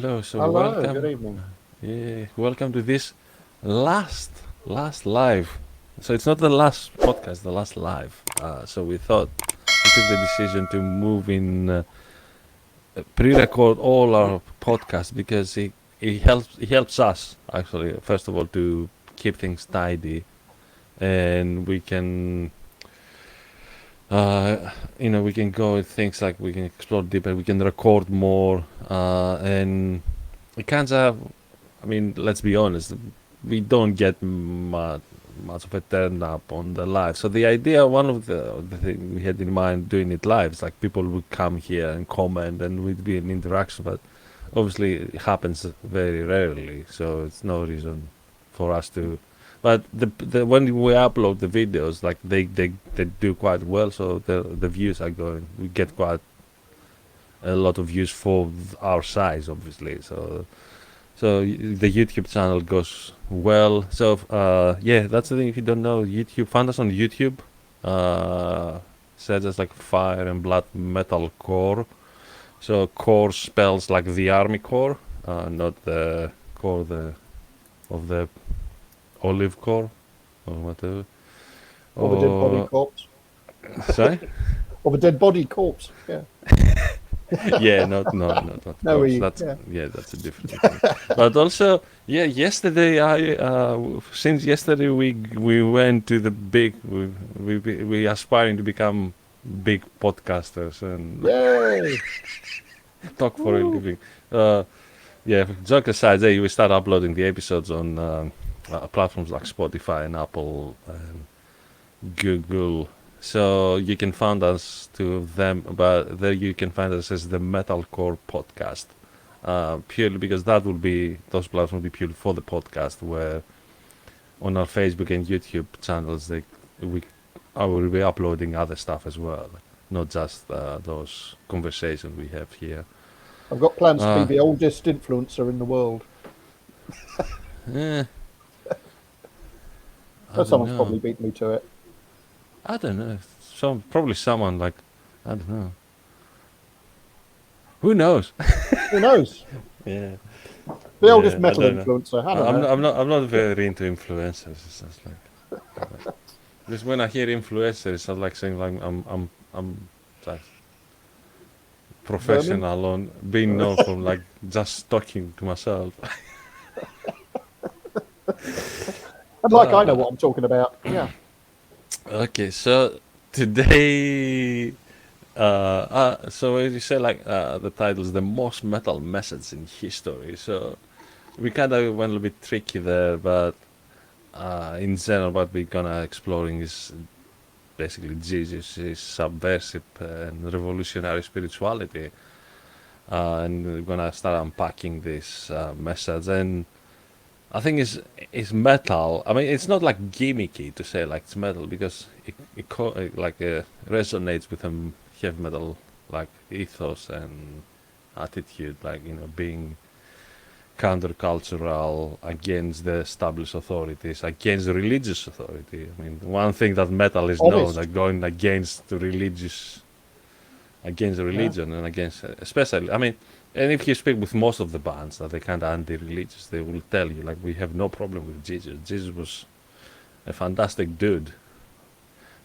hello. So Hello, good welcome, evening. welcome to this last, last live. So it's not the last podcast, the last live. So we thought we took the decision to move in, pre-record all our podcasts because it helps us actually. First of all, to keep things tidy, and we can uh, we can go with things like we can explore deeper, we can record more, and it kind of, I mean, let's be honest, we don't get much of a turn up on the live. So the idea, one of the thing we had in mind doing it live, is like people would come here and comment and we'd be in interaction, but obviously it happens very rarely, so it's no reason for us to. But the when we upload the videos, like they do quite well, so the views are going. We get quite a lot of views for our size, obviously. So the YouTube channel goes well. So yeah, that's the thing. If you don't know YouTube, find us on YouTube. Uh, Says us like Fire and Blood MetalCorps. So core spells like the Army Corps, not the core of the olive core or whatever. Of a dead body Or corpse. sorry? Of a dead body corpse. Yeah. Yeah, not No, corpse. we. That's Yeah. yeah, that's a different thing. But also, yeah, yesterday since yesterday we went to the big we aspiring to become big podcasters and Yay! talk for a Woo. living. Uh, yeah, joke aside, we start uploading the episodes on platforms like Spotify and Apple and Google. So you can find us to them, but there you can find us as the Metalcore podcast. Purely because that will be those platforms will be purely for the podcast. Where on our Facebook and YouTube channels, we I will be uploading other stuff as well, not just those conversations we have here. I've got plans to be Uh, the oldest influencer in the world. eh, I Oh, don't someone's know. probably beat me to it. I don't know. Probably someone like, I don't know. Who knows? Who knows? Yeah. The oldest Yeah, I metal don't know. influencer. I don't I'm know. not. I'm not very into influencers. It's just like because when I hear influencers, I'm like saying like I'm like Vermin. professional on being known from like just talking to myself. And like I know Uh, what I'm talking about. Yeah. okay, so today, so as you say, like the title is the most metal message in history. So we kind of went a little bit tricky there, but in general, what we're gonna exploring is basically Jesus' subversive and revolutionary spirituality, and we're gonna start unpacking this message. And I think it's metal. I mean, it's not like gimmicky to say like it's metal because it resonates with a heavy metal like ethos and attitude, like being countercultural against the established authorities, against religious authority. I mean, one thing that metal is known Honest. like going against the religious, against the Yeah. religion and against, especially. I mean, and if you speak with most of the bands that they kind of anti-religious, they will tell you like we have no problem with Jesus. Jesus was a fantastic dude.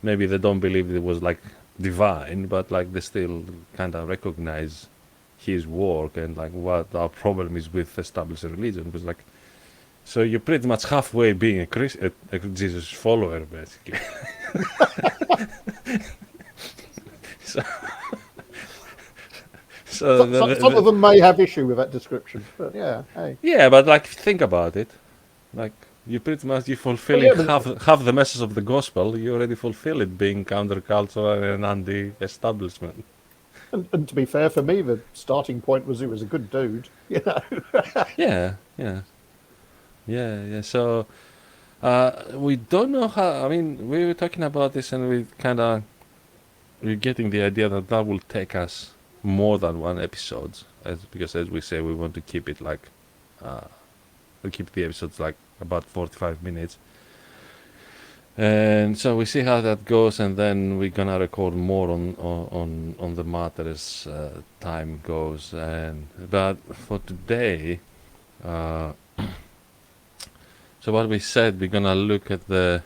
Maybe they don't believe it was like divine, but like they still kind of recognize his work and like what our problem is with established religion was like. So you're pretty much halfway being a Jesus follower, basically. so, so Some of them may have issue with that description, but yeah. Hey. yeah, but like think about it, like you pretty much you Well, fulfilling yeah, but half the message of the gospel. You already fulfill it, being countercultural and anti-establishment. and to be fair, for me, the starting point was he was a good dude. You know. Yeah, yeah, yeah. So we don't know how. I mean, we were talking about this, and we're getting the idea that that will take us more than one episode, because as we say, we want to keep it like we keep the episodes like about 45 minutes. And so we see how that goes, and then we're gonna record more on the matter as time goes. And but for today, uh, so what we said, we're gonna look at the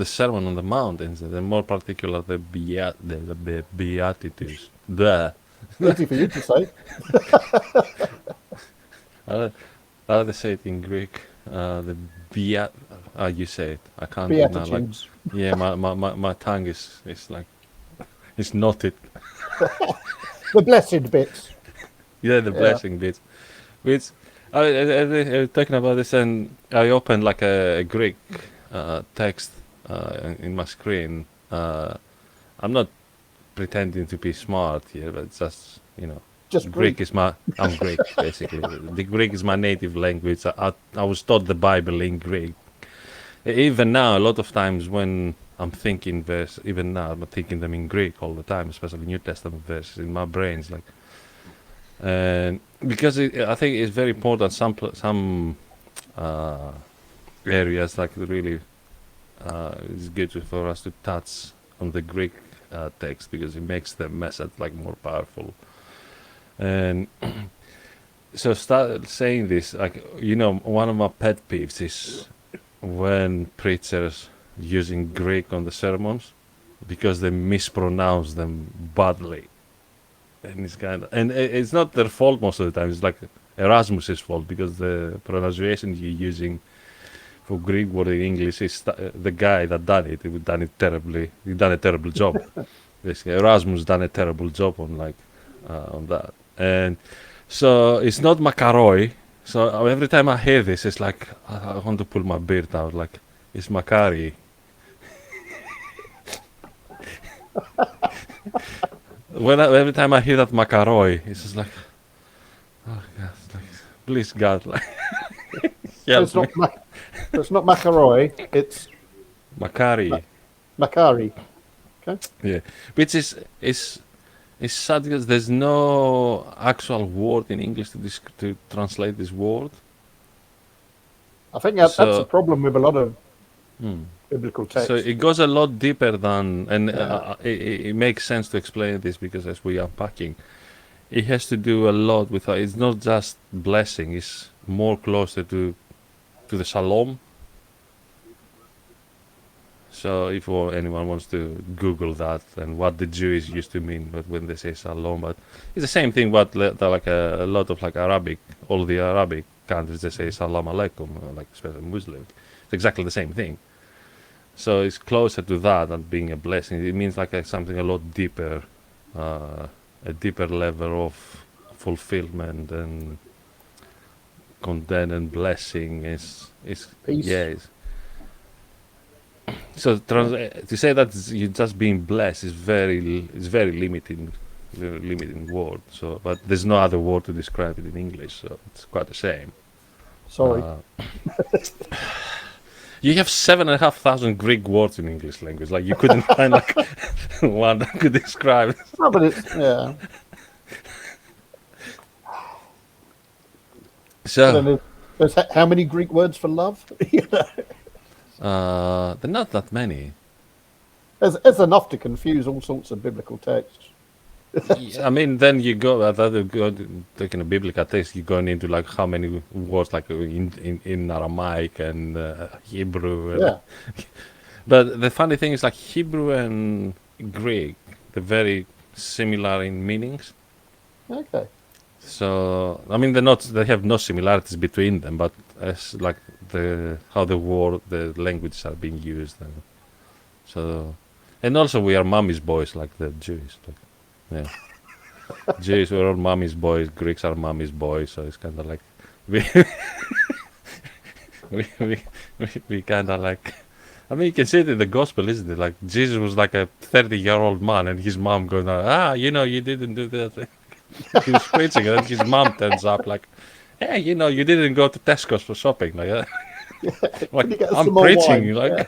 Sermon on the Mount, and more particular the Beatitudes. The Easy for you to say. I rather say it in Greek. The Beat. You say it. I can't do it now. Like, Beatitudes. yeah, my tongue is like it's knotted. The blessed bits. Yeah, the Yeah. blessing bit. Which I was talking about this, and I opened like a Greek text in my screen. I'm not pretending to be smart here, but it's just Just Greek Greek. is my. I'm Greek basically. The Greek is my native language. I was taught the Bible in Greek. Even now, a lot of times when I'm thinking verse, even now I'm thinking them in Greek all the time, especially New Testament verses in my brains, like. And because I think it's very important. Some uh, areas like really it's good for us to touch on the Greek text because it makes the message like more powerful. And so start saying this, like one of my pet peeves is when preachers using Greek on the sermons because they mispronounce them badly. And it's it's not their fault most of the time. It's like Erasmus's fault because the pronunciation you're using for Greek word in English is the guy that done it. He done it terribly. He done a terrible job. Basically, Erasmus done a terrible job on on that. And so it's not Makaroi. So every time I hear this, it's like I want to pull my beard out. Like it's Makari. Every time I hear that Makaroi, it's just like, oh God, like, please God, like, So help me. it's not Makaroi, it's Makari, Makari. Okay. yeah, which is sad because there's no actual word in English to translate this word. I think that's a So, problem with a lot of hmm. biblical So texts. it goes a lot deeper than, and Yeah. it makes sense to explain this because as we are unpacking, it has to do a lot with. It's not just blessing; it's more closer to the shalom. So if anyone wants to Google that and what the Jews used to mean, but when they say shalom, but it's the same thing. But like a lot of like Arabic, all the Arabic countries they say salam alaikum, like especially Muslim. It's exactly the same thing. So it's closer to that than being a blessing. It means like something a lot deeper, a deeper level of fulfillment and content and blessing is Peace. yeah. So Yeah. to say that you're just being blessed is very limiting word. So, but there's no other word to describe it in English. So it's quite a shame. Sorry. Uh, you have 7,500 Greek words in English language. Like you couldn't find like one that could describe it. No, but it's yeah. But So then there's how many Greek words for love? there are not that many. There's enough to confuse all sorts of biblical texts. I mean, then you go taking a biblical text. You're going into like how many words like in Aramaic and Hebrew. Yeah. But the funny thing is like Hebrew and Greek, they're very similar in meanings. Okay. So I mean, they're not. They have no similarities between them, but as like the how the languages are being used, and so, and also we are mommy's boys like the Jews. Like, yeah, Jews we're all mommy's boys. Greeks are mommy's boys. So it's kind of like we we kind of like. I mean, you can see it in the gospel, isn't it? Like Jesus was like a 30-year-old man, and his mom going, you didn't do that. He was preaching, and then his mom turns up like, hey, you didn't go to Tesco's for shopping, like that. Like Can you get us I'm some more preaching, wine? Yeah.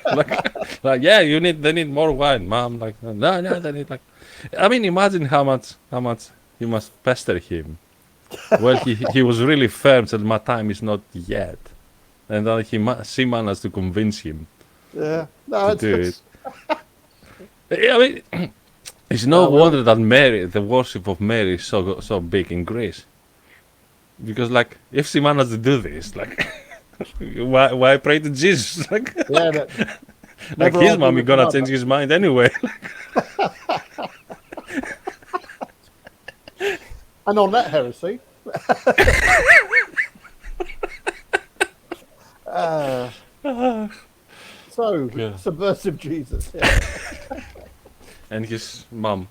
like yeah, they need more wine, mom. Like no, they need like. I mean, imagine how much you must pester him. Well, he was really firm, said my time is not yet, and then she managed to convince him. Yeah. No, to it's do it. just, I mean, it's no well, wonder that Mary, the worship of Mary, is so big in Greece. Because like, if she managed to do this, like, why pray to Jesus? yeah, Like never his argue mommy with the gonna mother. change his mind anyway. And on that heresy, uh, so Yeah. subversive Jesus, yeah, And his mom,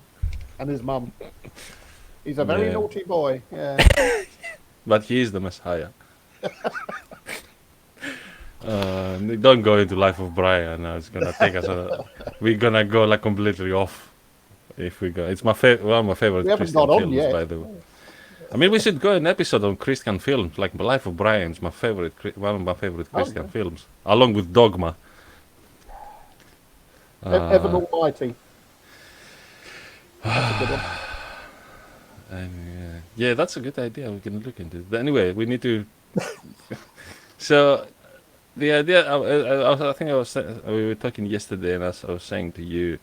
and his mum. He's a very yeah, naughty boy. Yeah, but he is the Messiah. Don't go into Life of Brian. It's gonna take us. We're gonna go like completely off if we go. It's one of my we favorite haven't Christian got on films, yet. by the way. I mean, we should go an episode on Christian films. Like Life of Brian is my favorite, one of my favorite Oh Christian yeah, films, along with Dogma. Evan Uh, Almighty. That's a good one. and yeah, that's a good idea. We can look into it. But anyway, we need to. So the idea, I think we were talking yesterday, and as I was saying to you,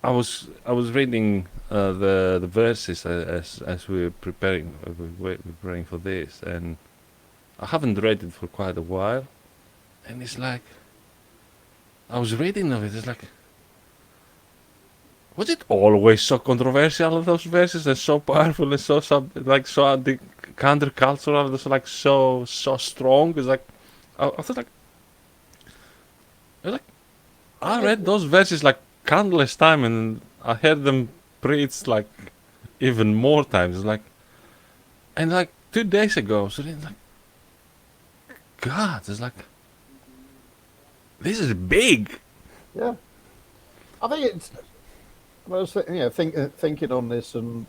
I was reading the verses as we were preparing preparing for this, and I haven't read it for quite a while, and it's like I was reading of it. It's like, was it always so controversial? Those verses and so powerful and so the countercultural, it's like so strong. It's like I thought like I It, read those verses like countless time, and I heard them preached like even more times. It's like, and like 2 days ago, so then like God, it's like this is big. yeah, I think it's. I was thinking on this, and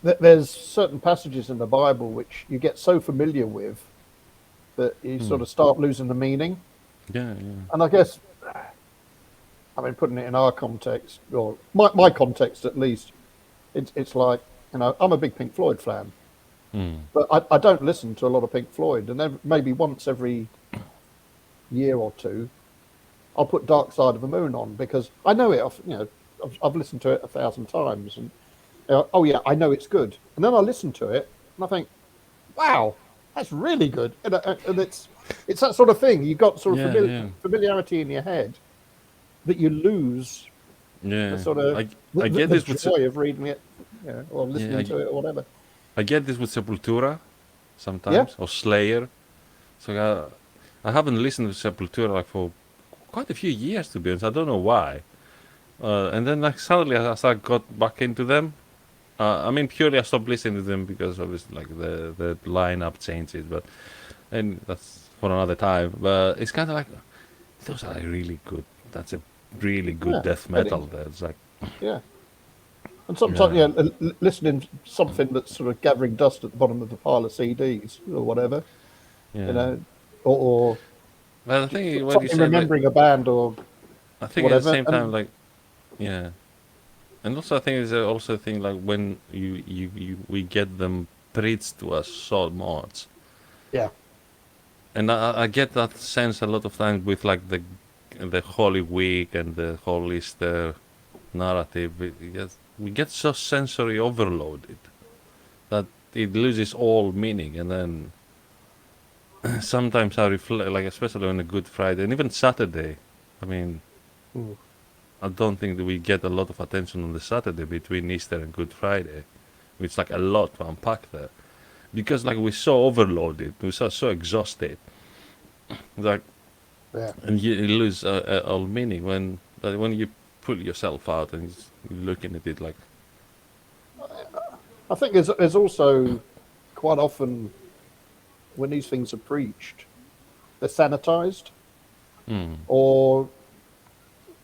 there's certain passages in the Bible which you get so familiar with that you Hmm. sort of start losing the meaning. Yeah, yeah. And I guess, I mean, putting it in our context, or my context at least, it's like, I'm a big Pink Floyd fan, Hmm. but I don't listen to a lot of Pink Floyd, and then maybe once every year or two, I'll put Dark Side of the Moon on because I know it. I've listened to it 1,000 times, and oh yeah, I know it's good. And then I listen to it, and I think, wow, that's really good. And it's that sort of thing. You've got sort of Yeah, yeah, familiarity in your head that you lose the yeah. sort of I get the this with joy of reading it, or yeah, listening to it, or whatever. I get this with Sepultura Yeah, sometimes, or Slayer. So I haven't listened to Sepultura like for quite a few years, to be honest. I don't know why. And then like suddenly as I got back into them, I mean purely I stopped listening to them because obviously like the lineup changes, but and that's for another time. But it's kind of like those are really good. That's a really good yeah, death it metal. is. There, it's like Yeah, and sometimes yeah, listening to something that's sort of gathering dust at the bottom of the pile of CDs or whatever, you yeah. know, or But I think what you something said, like remembering a band or I think at the whatever. same time, And like yeah, and also I think it's also a thing like when you we get them preached to us so much, yeah, and I get that sense a lot of times with like the Holy Week and the whole Easter narrative. We get so sensory overloaded that it loses all meaning, and then sometimes I reflect, like especially on a Good Friday and even Saturday. I mean, mm, I don't think that we get a lot of attention on the Saturday between Easter and Good Friday. It's like a lot to unpack there because like we're so overloaded, we're so exhausted, like yeah. and you lose all meaning when you pull yourself out and you're looking at it like I think there's also quite often when these things are preached, they're sanitized, hmm, or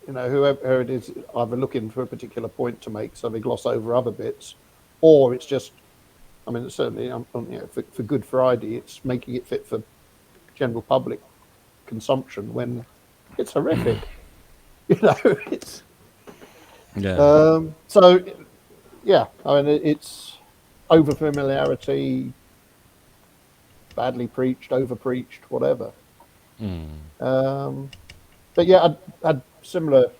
whoever it is either looking for a particular point to make, so they gloss over other bits, or it's just, I mean, it's certainly for Good Friday, it's making it fit for general public consumption when it's horrific. It's yeah, so yeah. I mean, it's over familiarity, badly preached, over preached, whatever. Mm. Um, but yeah, I had similar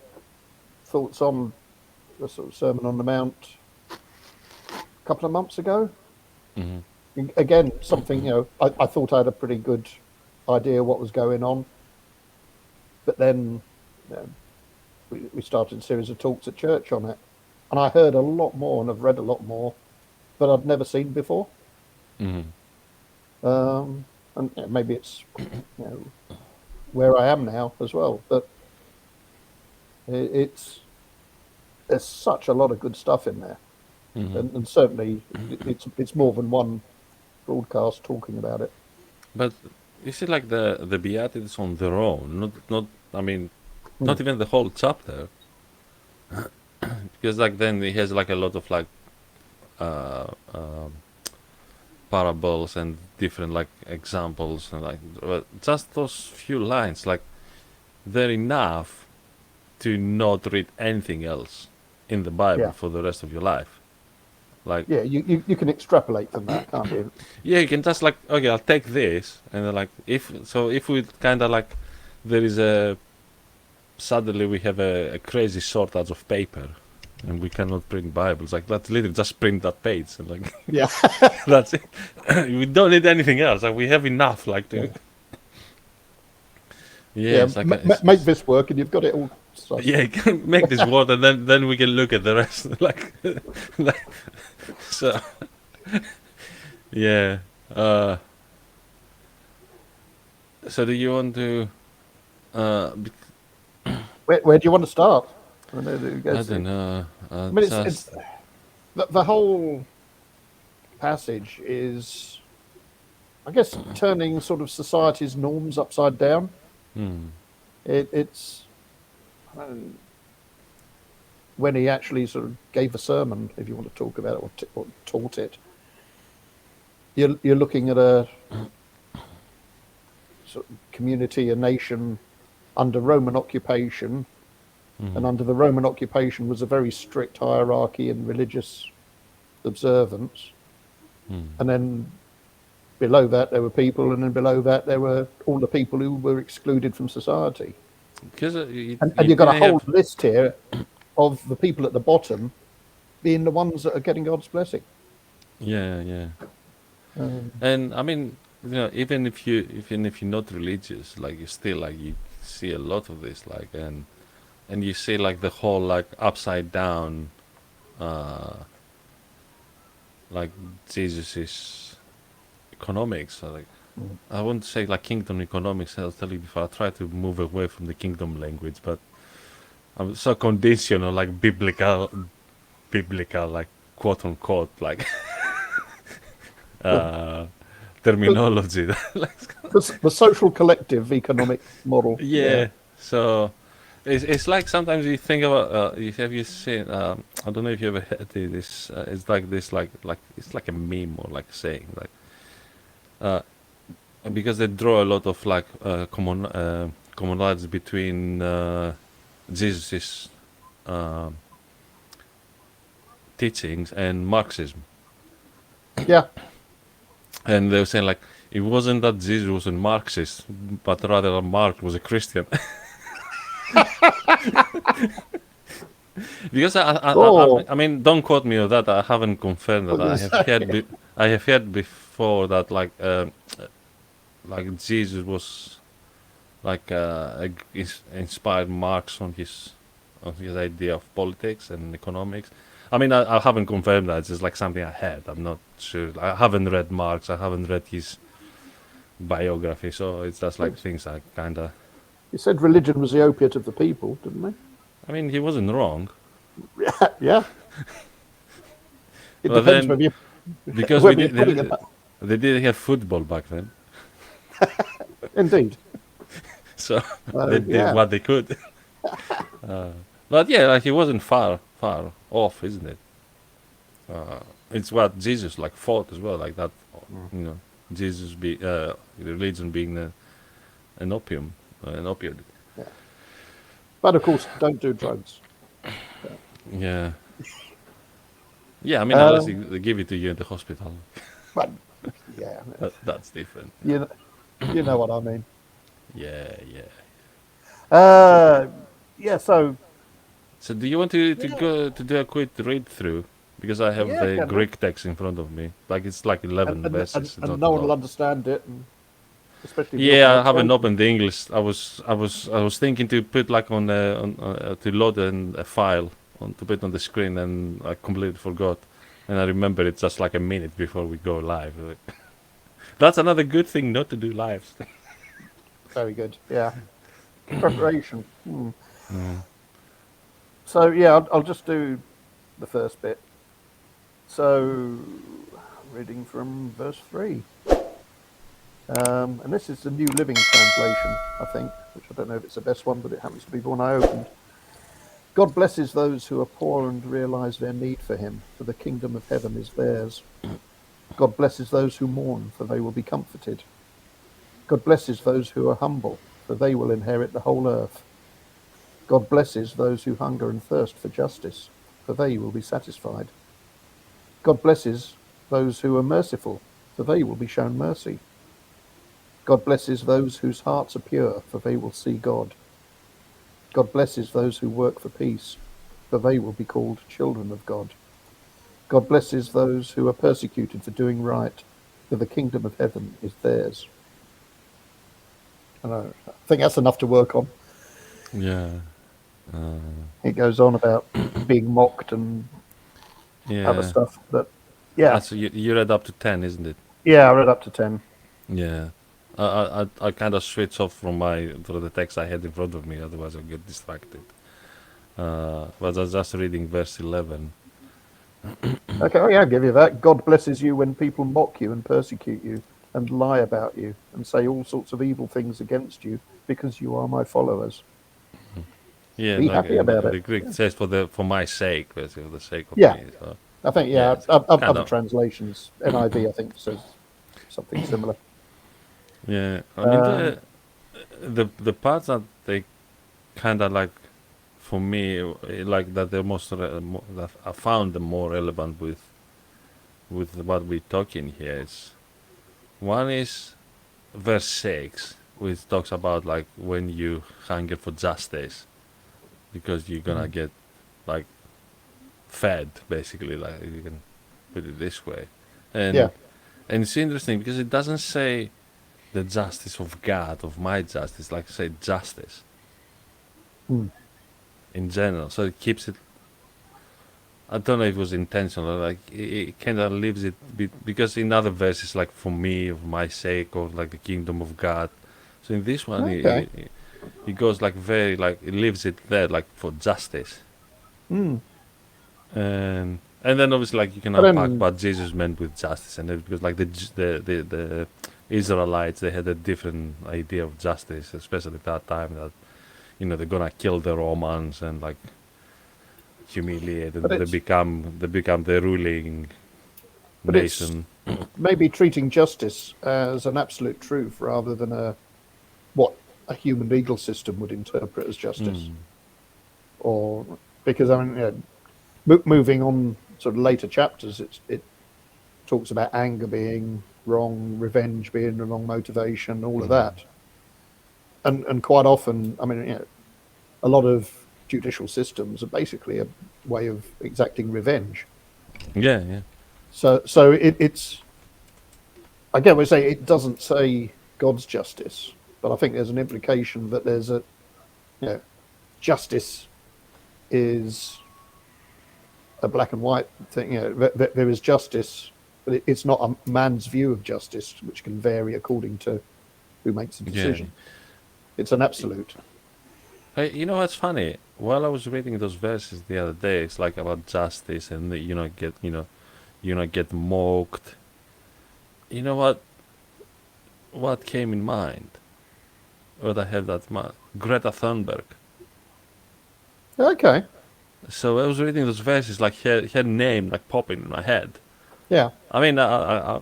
thoughts on the sort of Sermon on the Mount a couple of months ago. Mm-hmm. Again, something, I thought I had a pretty good idea what was going on, but then you know, we started a series of talks at church on it, and I heard a lot more and I've read a lot more that I'd never seen before. Mm-hmm. And maybe it's where I am now as well, but it's there's such a lot of good stuff in there, Mm-hmm. and certainly it's more than one broadcast talking about it. But you see, like the Beatitudes on their own, not I mean, Hmm. not even the whole chapter, because like then he has like a lot of like uh, um parables and different like examples and like just those few lines, like they're enough to not read anything else in the Bible Yeah, for the rest of your life. Like, yeah, you can extrapolate from that, can't you? yeah, you can just like, okay, I'll take this, and then like, if we kind of like, there is a suddenly we have a crazy shortage of paper, and we cannot print Bibles. Like, let's literally just print that page, and like, Yeah, that's it. We don't need anything else. Like, we have enough. Like, to yeah, yeah, yeah. it's like Make this work, and you've got it all yeah, precisely. you can make this word, and then we can look at the rest. Like, like so, yeah. Uh, so do you want to? Uh, Where do you want to start? I mean, I don't know. I mean, it's Just. the whole passage is, I guess, turning sort of society's norms upside down. Hmm. It's um, when he actually sort of gave a sermon, if you want to talk about it, or taught it. You're looking at a sort of community, a nation under Roman occupation, Hmm. and under the Roman occupation was a very strict hierarchy and religious observance, Hmm. and then below that there were people, and then below that there were all the people who were excluded from society. Because And you you've got a didn't whole have. list here of the people at the bottom being the ones that are getting God's blessing. Yeah, yeah. Um, And I mean, even if you're not religious, like you still like you see a lot of this, like and you see like the whole like upside down, uh, like Jesus's economics. Like I wouldn't say like kingdom economics. I'll tell you before I try to move away from the kingdom language, but I'm so conditional, like biblical, like quote unquote, like the, uh, the, terminology. Like, the social collective economic model. Yeah. yeah. So it's like sometimes you think about. Have you seen? I don't know if you ever heard this. It's like this, like it's like a meme or like saying like uh, because they draw a lot of like commonalities between Jesus's uh, teachings and Marxism, Yeah. and they were saying like it wasn't that Jesus was a Marxist, but rather that Marx was a Christian. Because Oh, I mean, don't quote me on that. I haven't confirmed I that. was going to say. I have heard before that like Jesus was like inspired Marx on his idea of politics and economics. I mean, I haven't confirmed that. It's just like something I heard. I'm not sure. I haven't read Marx. I haven't read his biography. So it's just like things I kind of. He said religion was the opiate of the people, didn't I mean, he wasn't wrong. he? Yeah. It But depends then whether you because we whether you're did putting it. they didn't have football back then, Indeed. so they did Yeah. what they could. But yeah, like he wasn't far off, isn't it? It's what Jesus like fought as well, like that. Mm. You know, Jesus be religion being an opium, an opioid. Yeah. But of course, don't do drugs. Yeah, yeah. I mean, unless Um, they give it to you in the hospital, but yeah, that's different. you know what I mean. Yeah, yeah. Uh, yeah. So So do you want to yeah, go to do a quick read through? Because I have yeah, the can do. Greek text in front of me. Like it's like And 11 and and, verses. It's and not a no one will lot. understand it, and especially if you're Yeah, I haven't pronunciation. opened the English. I was thinking to put like to load a file to put on the screen, and I completely forgot. And I remember it's just like a minute before we go live. That's another good thing not to do lives. Very good. Yeah, preparation. Hmm. Mm. So yeah, I'll just do the first bit. So reading from verse 3. And this is the New Living Translation, I think, which I don't know if it's the best one, but it happens to be the one I opened. God blesses those who are poor and realize their need for him, for the kingdom of heaven is theirs. God blesses those who mourn, for they will be comforted. God blesses those who are humble, for they will inherit the whole earth. God blesses those who hunger and thirst for justice, for they will be satisfied. God blesses those who are merciful, for they will be shown mercy. God blesses those whose hearts are pure, for they will see God. God blesses those who work for peace, for they will be called children of God. God blesses those who are persecuted for doing right, for the kingdom of heaven is theirs. And I think that's enough to work on. Yeah, It goes on about being mocked and other yeah. stuff, but yeah, So you read up to 10, isn't it? yeah, I read up to 10. Yeah. I kind of switch off from the text I had in front of me, otherwise I'll get distracted. But I was just reading verse 11. Okay, oh yeah, I'll give you that. God blesses you when people mock you and persecute you and lie about you and say all sorts of evil things against you because you are my followers. Yeah, Be like happy about the it. Greek Yeah, says for my sake, basically, for the sake of yeah, me. So I think, yeah, yeah, it's kind other of translations, NIV, I think, says something similar. yeah. I mean Um, the parts that they kind of like for me like that that I found the more relevant with what we're talking here is one is verse 6, which talks about like when you hunger for justice because you're gonna mm, get like fed basically, like you can put it this way. yeah, And it's interesting because it doesn't say the justice of God, of my justice, like say justice mm, in general. So it keeps it. I don't know if it was intentional. Like it kind of leaves it because in other verses, like for me, of my sake, or like the kingdom of God. So in this one, okay. he goes like very like he leaves it there, like for justice, Mm. and then obviously like you can But unpack then, what Jesus meant with justice, and because like the Israelites, they had a different idea of justice, especially at that time that they're gonna kill the Romans and like humiliate, but and it's, they become the ruling but it's nation. maybe treating justice as an absolute truth rather than what a human legal system would interpret as justice. Mm. Or because I mean, moving on sort of later chapters, it talks about anger being wrong, revenge being the wrong motivation, all of Mm. that. And quite often, I mean, a lot of judicial systems are basically a way of exacting revenge. Yeah, yeah, So it's again, we say it doesn't say God's justice, but I think there's an implication that there's a you know justice is a black and white thing. There is justice, but it's not a man's view of justice, which can vary according to who makes the yeah. decision. It's an absolute. Hey, you know what's funny? While I was reading those verses the other day, it's like about justice and get mocked. You know what came in mind? What I have that Greta Thunberg. Okay. So I was reading those verses, like her name like popping in my head. Yeah. I mean, I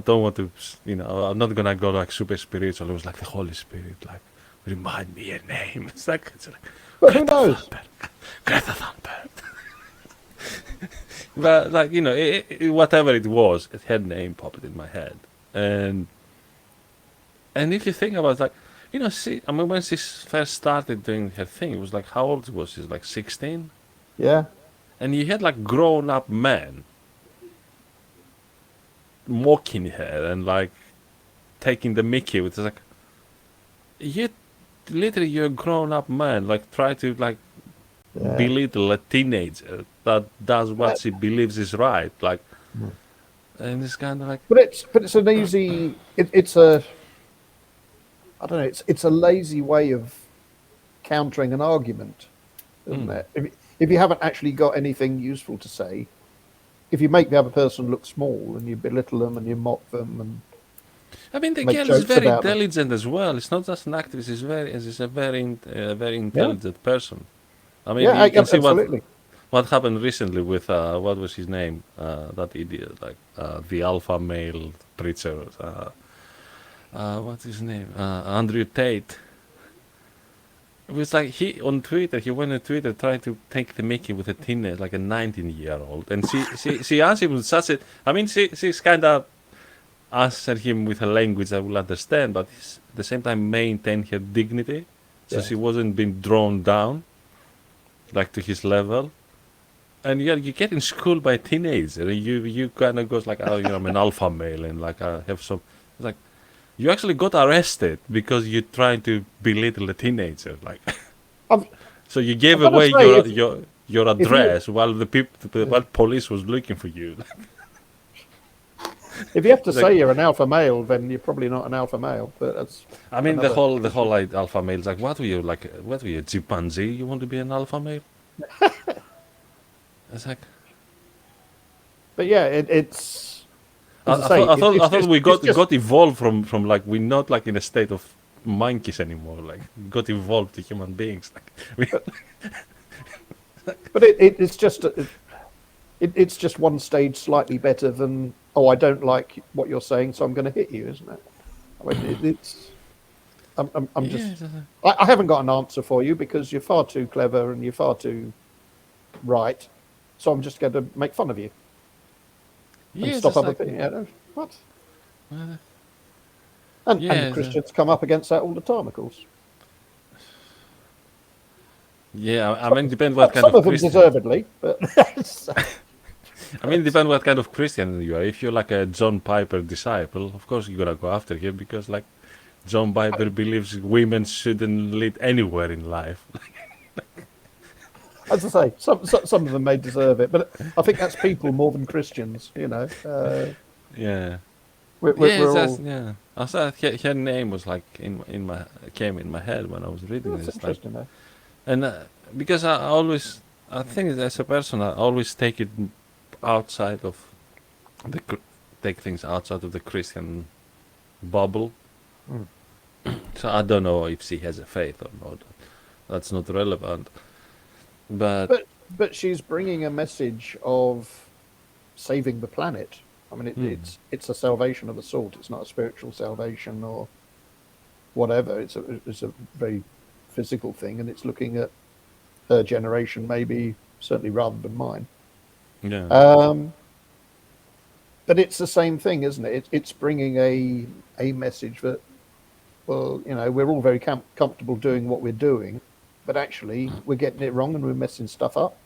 don't want to, I'm not gonna go like super spiritual. It was like the Holy Spirit, like remind me your name. It's like But who Greta knows? Thunberg, Greta Thunberg. But like whatever it was, it had name popped in my head, and if you think about it, like You know, I mean, when she first started doing her thing, it was like, how old was she? Like 16? Yeah, And you had like grown up men mocking her and like taking the mickey with like, you literally, you're a grown up man. Like, try to like yeah. belittle a teenager that does what she believes is right. Like, Mm. and it's kind of like, But it's an easy. It's a, I don't know. It's a lazy way of countering an argument, isn't mm. it? If you haven't actually got anything useful to say, if you make the other person look small and you belittle them and you mock them and I mean, the make girl is jokes very about them, intelligent as well. It's not just an activist. She's a very yeah, intelligent person. I mean, yeah, you can see absolutely. what happened recently with what was his name? That idiot, like the alpha male preacher. What's his name? Andrew Tate. It was like he on Twitter. He went on Twitter trying to take the Mickey with a teenager, like a 19-year-old, and she answered with such a. I mean, she's kind of answered him with a language I will understand, but at the same time maintain her dignity, so Yeah. she wasn't being drawn down like to his level. And you get in school by a teenager, and you kind of goes like, oh, you know, I'm an alpha male, and like I have some. It's like you actually got arrested because you're trying to belittle a teenager, like. I've So you gave I've got to away say, your if you address while the people yeah. while police was looking for you. If you have to Like, say you're an alpha male, then you're probably not an alpha male. But that's I mean, the another whole the issue. whole like, alpha male is like, what were you like? What were you, a chimpanzee? You want to be an alpha male? It's like But yeah, it's as I say, I thought we it's got just. evolved from like we're not like in a state of monkeys anymore. Like we got evolved to human beings. Like But it's just it's just one stage slightly better than, oh, I don't like what you're saying, so I'm going to hit you, isn't it? I mean, it's I'm yeah, just I haven't got an answer for you because you're far too clever and you're far too right. So I'm just going to make fun of you and yeah, it's stop just other like people. You know, what? uh, And yeah, Christians come up against that all the time, of course. yeah. I mean, depends what kind Some of of them Christian. deservedly, but I mean, depend what kind of Christian you are. If you're like a John Piper disciple, of course you're gonna go after him because like John Piper believes women shouldn't lead anywhere in life. as I say, some of them may deserve it. But I think that's people more than Christians. You know, Yeah, yeah, we're it's just all. yeah. I thought her name was like in my came in my head when I was reading That's this like, interesting, though. and because I always I think as a person I always take it outside of the take things outside of the Christian bubble. Mm. So I don't know if she has a faith or not. That's not relevant. But But she's bringing a message of saving the planet. I mean, hmm, it's a salvation of a sort. It's not a spiritual salvation or whatever. It's a very physical thing, and it's looking at her generation, maybe certainly rather than mine. yeah, Um, but it's the same thing, isn't it? It's bringing a message that, well, you know, we're all very comfortable doing what we're doing, but actually we're getting it wrong and we're messing stuff up.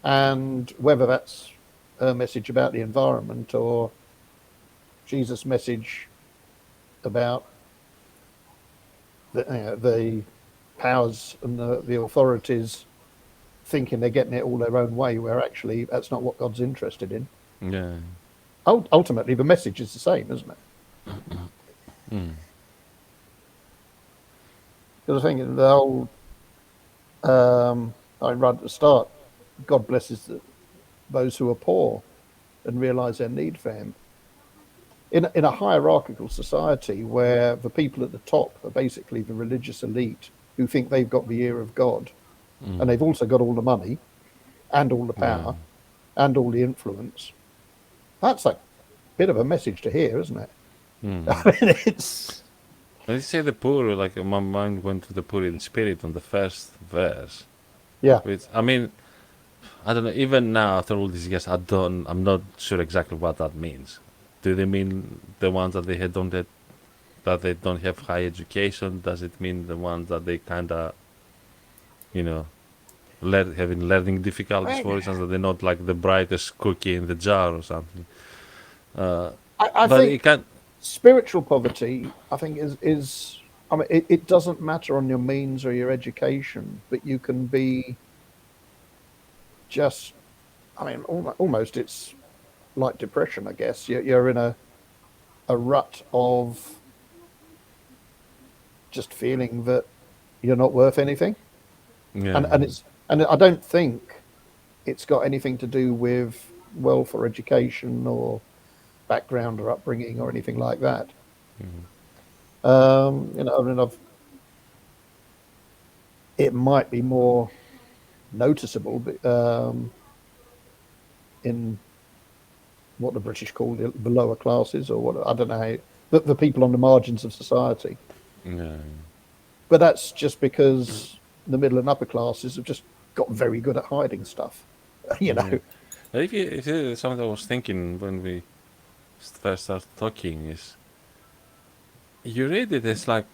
And whether that's her message about the environment or Jesus' message about the powers and the authorities thinking they're getting it all their own way, where actually that's not what God's interested in. yeah, Ultimately, the message is the same, isn't it? mm, Because I think the whole, I right at the start, God blesses those who are poor and realize their need for Him. In a hierarchical society where the people at the top are basically the religious elite who think they've got the ear of God, and they've also got all the money and all the yeah. power and all the influence, that's a bit of a message to hear, isn't it? Mm. I mean, it's When you say the poor, like my mind went to the poor in spirit on the first verse. yeah. Which I mean, I don't know. Even now, after all these years, I'm not sure exactly what that means. Do they mean the ones that they had don't that they don't have high education? Does it mean the ones that they kind of, you know, having learning difficulties, I, for instance, that they're not like the brightest cookie in the jar or something? Uh, I but think it can, spiritual poverty, I think, is. I mean, it doesn't matter on your means or your education, but you can be just. I mean, almost it's like depression, I guess. You're in a rut of just feeling that you're not worth anything, yeah, and I don't think it's got anything to do with wealth or education or background or upbringing or anything like that. I mean, it might be more noticeable in what the British call the lower classes, or what I don't know, the people on the margins of society. yeah. But that's just because the middle and upper classes have just got very good at hiding stuff. you know, Yeah. If you something I was thinking when we first started talking is you read it, it's like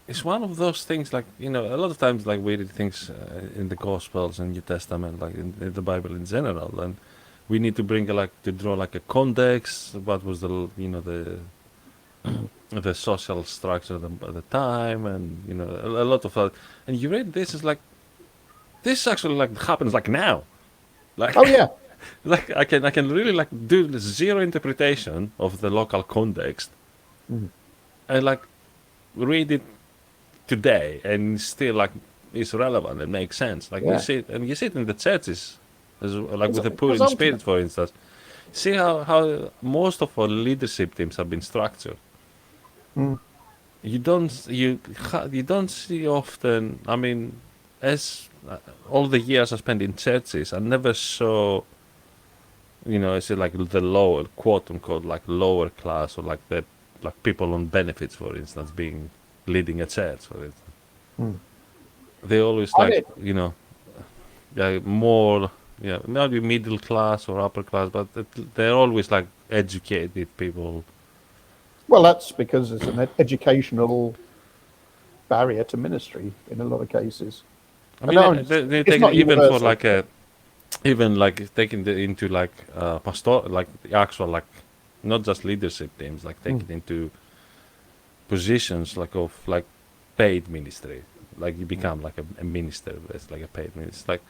it's one of those things like a lot of times like we read things in the Gospels and New Testament like in the Bible in general, and we need to bring like to draw like a context. What was the social structure at the time, and a lot of that. And you read this is like this actually like happens like now, like oh yeah, like I can really like do zero interpretation of the local context mm, and like read it today and still like it's relevant and makes sense. Like yeah, you see it in the churches, like with the poor because in spirit, ultimately, for instance. See how most of our leadership teams have been structured. mm, You don't see often. I mean, as all the years I spent in churches, I never saw I see like the lower quote unquote like lower class or like the like people on benefits, for instance, being leading a church. For instance, mm. they always I like did. more maybe middle class or upper class, but they're always like educated people. Well, that's because it's an educational barrier to ministry in a lot of cases. I And mean, no, they it's take it not even for universal. like a even like taking it into like pastor like the actual like not just leadership teams like take Mm, it into positions like of like paid ministry, like you mm, become like a minister. It's like a paid minister. It's like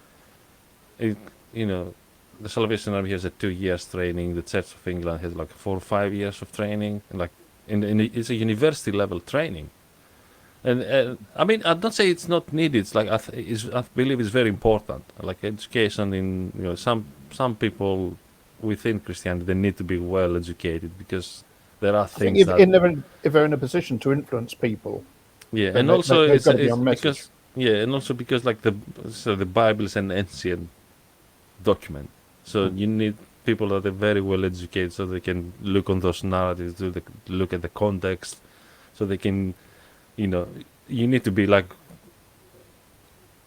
it, you know the Salvation Army has a 2 years training. The Church of England has like 4 or 5 years of training, and like it's a university level training. And I mean, I'd not say it's not needed. It's like I believe it's very important. Like education in some people within Christianity, they need to be well educated because there are I think things that if they're in a position to influence people, yeah, then and also they've got to be it's on message. because like the Bible is an ancient document, so Mm. you need people that are very well educated so they can look on those narratives, look at the context, so they can you know you need to be like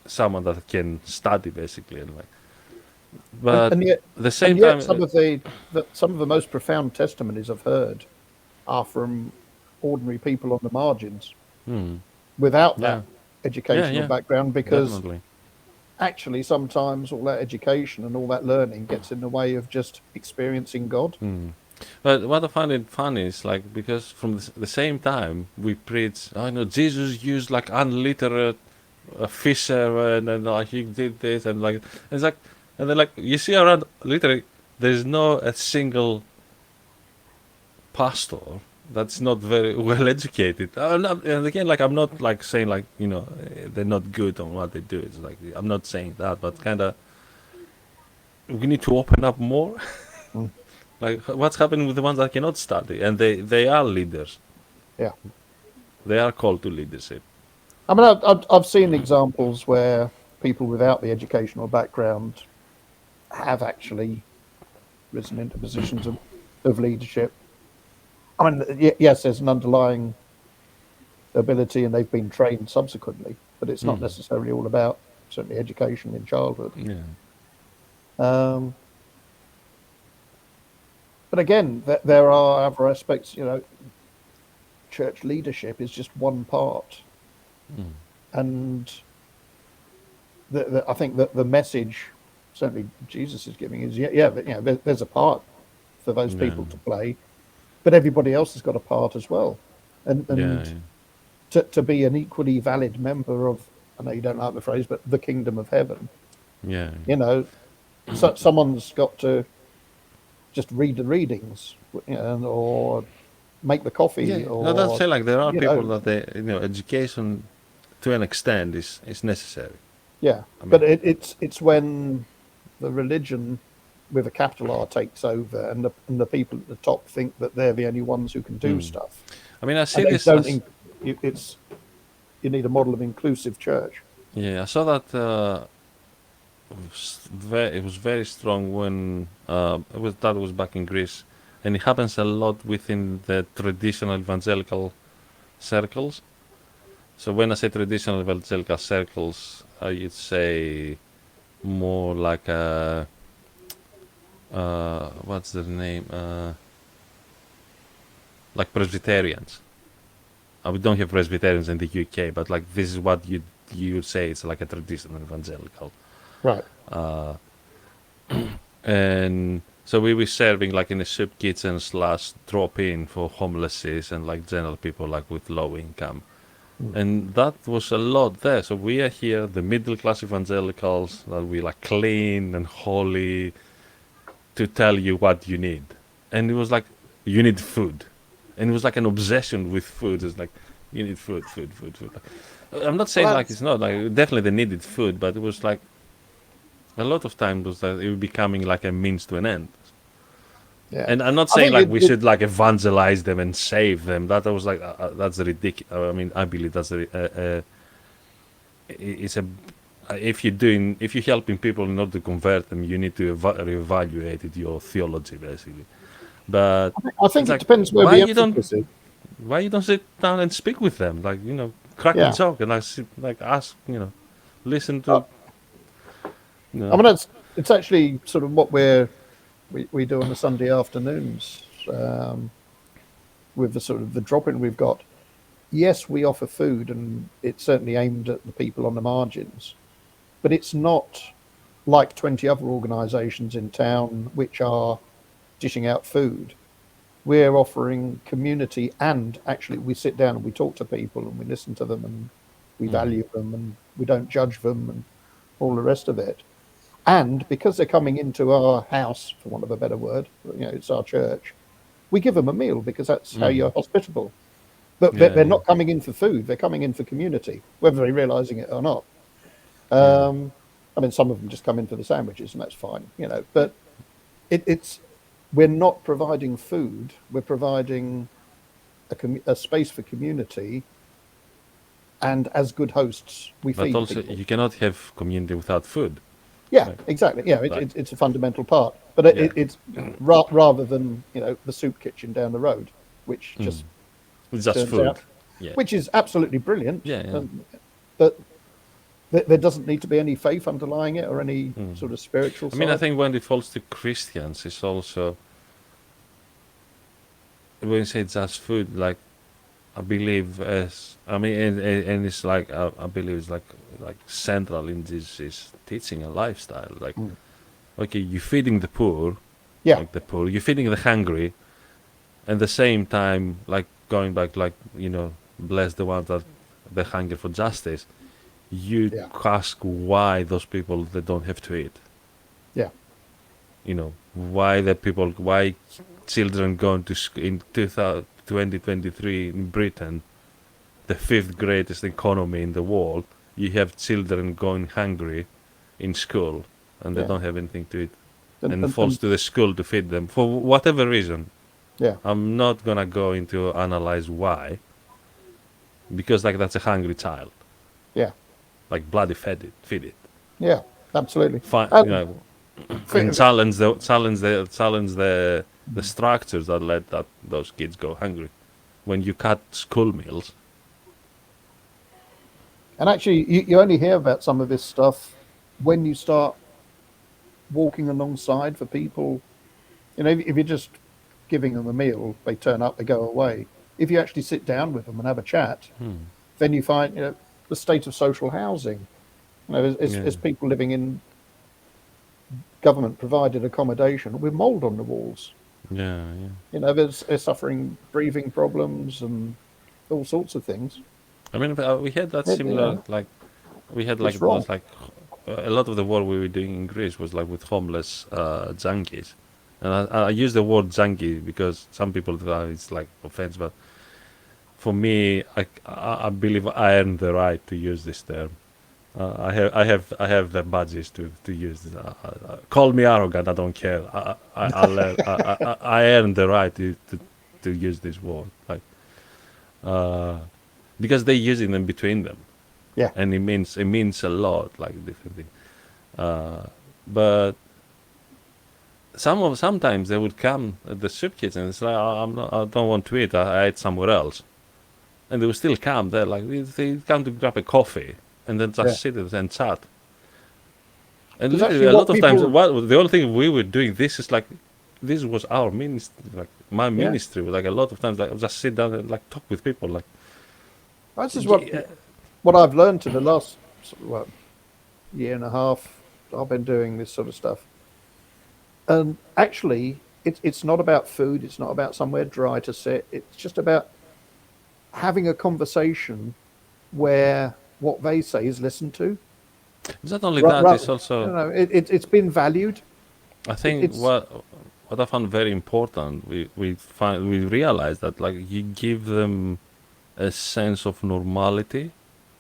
someone that can study basically and like And but and yet at the and same yet time some of the most profound testimonies I've heard are from ordinary people on the margins hmm, without yeah that yeah educational yeah background, because definitely actually sometimes all that education and all that learning gets in the way of just experiencing God. hmm. But what I find it funny is like because from the same time we preach I know Jesus used like unliterate fishermen and like he did this and like it's like and then like you see around literally there's no a single pastor that's not very well educated. And again, like I'm not like saying like they're not good on what they do. It's like I'm not saying that, but kind of we need to open up more. Mm. Like what's happening with the ones that cannot study and they are leaders. Yeah. They are called to leadership. I mean, I've seen examples where people without the educational background have actually risen into positions of leadership. I mean, yes, there's an underlying ability and they've been trained subsequently, but it's not Mm. necessarily all about certainly education in childhood. Yeah. Um, but again, there are other aspects. church leadership is just one part, Mm. and I think that the message certainly Jesus is giving is but there's a part for those Yeah, people to play, but everybody else has got a part as well, yeah, and to be an equally valid member of, I know you don't like the phrase, but the kingdom of heaven, yeah, you know, so someone's got to just read the readings, or make the yeah. coffee, No, that's or say like there are you people know, that education to an extent is necessary. yeah. I But mean, it's when the religion with a capital R takes over, and the people at the top think that they're the only ones who can do mm. stuff, I mean, I and see they this don't. as It's you need a model of inclusive church. yeah. I saw that it was very strong when that was back in Greece, and it happens a lot within the traditional evangelical circles. So when I say traditional evangelical circles, you'd say more like what's the name? Like Presbyterians. We don't have Presbyterians in the UK, but like this is what you would say it's like a traditional evangelical. Right. Uh, and so we were serving like in a soup kitchen slash drop in for homelesses and like general people like with low income. Mm. And that was a lot there. So we are here, the middle class evangelicals, that we like clean and holy to tell you what you need. And it was like, you need food. And it was like an obsession with food. It's like, you need food, food, food, food. I'm not saying Well, like it's not, like definitely they needed food, but it was like, a lot of times was that it was becoming like a means to an end. yeah. And I'm not I saying think like we should like evangelize them and save them. That was like that's ridiculous. I mean, I believe that's it's a if you're helping people in order to convert them, you need to reevaluate your theology basically. But I think it's it like depends where the emphasis is. why you don't sit down and speak with them, like crack a Yeah. joke and like like ask listen Uh, to I know mean, it's actually sort of what we do on the Sunday afternoons, with the sort of the drop in we've got. Yes, we offer food, and it's certainly aimed at the people on the margins, but it's not like 20 other organisations in town which are dishing out food. We're offering community, and actually we sit down and we talk to people and we listen to them and we value them and we don't judge them and all the rest of it. And because they're coming into our house, for want of a better word, it's our church, we give them a meal because that's how you're hospitable. But yeah, they're yeah, not coming in for food; they're coming in for community, whether they're realizing it or not. yeah. I mean, some of them just come in for the sandwiches, and that's fine. But it's we're not providing food; we're providing a space for community, and as good hosts, we But feed also people. you cannot have community without food. Yeah, Like, exactly. Yeah, like it's a fundamental part, but yeah, it's rather than the soup kitchen down the road, which just it's just turns food. out, Yeah, which is absolutely brilliant, yeah, yeah. but there doesn't need to be any faith underlying it or any sort of spiritual I mean, I side. think when it falls to Christians, it's also when you say just food. Like I believe as I mean, and it's like I believe it's like central in this teaching and lifestyle. Like Mm. okay, you're feeding the poor, Yeah, like the poor. You're feeding the hungry, and the same time, like going back, like bless the ones that they hunger for justice. You yeah, ask why those people they don't have to eat. yeah, Why the people, why children going to school in 2023 in Britain, the fifth greatest economy in the world. You have children going hungry in school, and they yeah, don't have anything to eat, and, and and, falls and to the school to feed them for whatever reason. yeah, I'm not gonna go into analyze why, because like that's a hungry child, yeah, like bloody feed it. yeah, absolutely. Fine, And and for, challenge the structures that let those kids go hungry. When you cut school meals, and actually, you only hear about some of this stuff when you start walking alongside for people. If you're just giving them a meal, they turn up, they go away. if you actually sit down with them and have a chat, Hmm. then you find, the state of social housing. Yeah. As people living in government provided accommodation with mold on the walls. Yeah. Yeah. They're suffering breathing problems and all sorts of things. I mean, we had that It, you similar know, like we had it's like wrong. those like a lot of the work we were doing in Greece was like with homeless junkies, and I use the word junkie because some people thought it's like offense, but for me, I believe I earn the right to use this term. I have the badges to use this. Call me arrogant. I don't care. I earn the right to use this word, like uh, because they using them between them, Yeah, and it means a lot, like different thing. Uh, but sometimes they would come at the soup kitchen. It's like I don't want to eat. I ate somewhere else, and they would still come. They're like they come to grab a coffee and then yeah. just sit and chat. And Because literally, actually, a lot what of times, people, the only thing we were doing this is like this was our ministry, like my yeah, ministry. Like a lot of times, like I'll just sit down and like talk with people. Like this is yeah, what I've learned in the last year and a half. I've been doing this sort of stuff, and actually, it's not about food. It's not about somewhere dry to sit. It's just about having a conversation where what they say is listened to. it's not only that. It's also It's been valued. I think It's what I found very important. We realize that like you give them a sense of normality,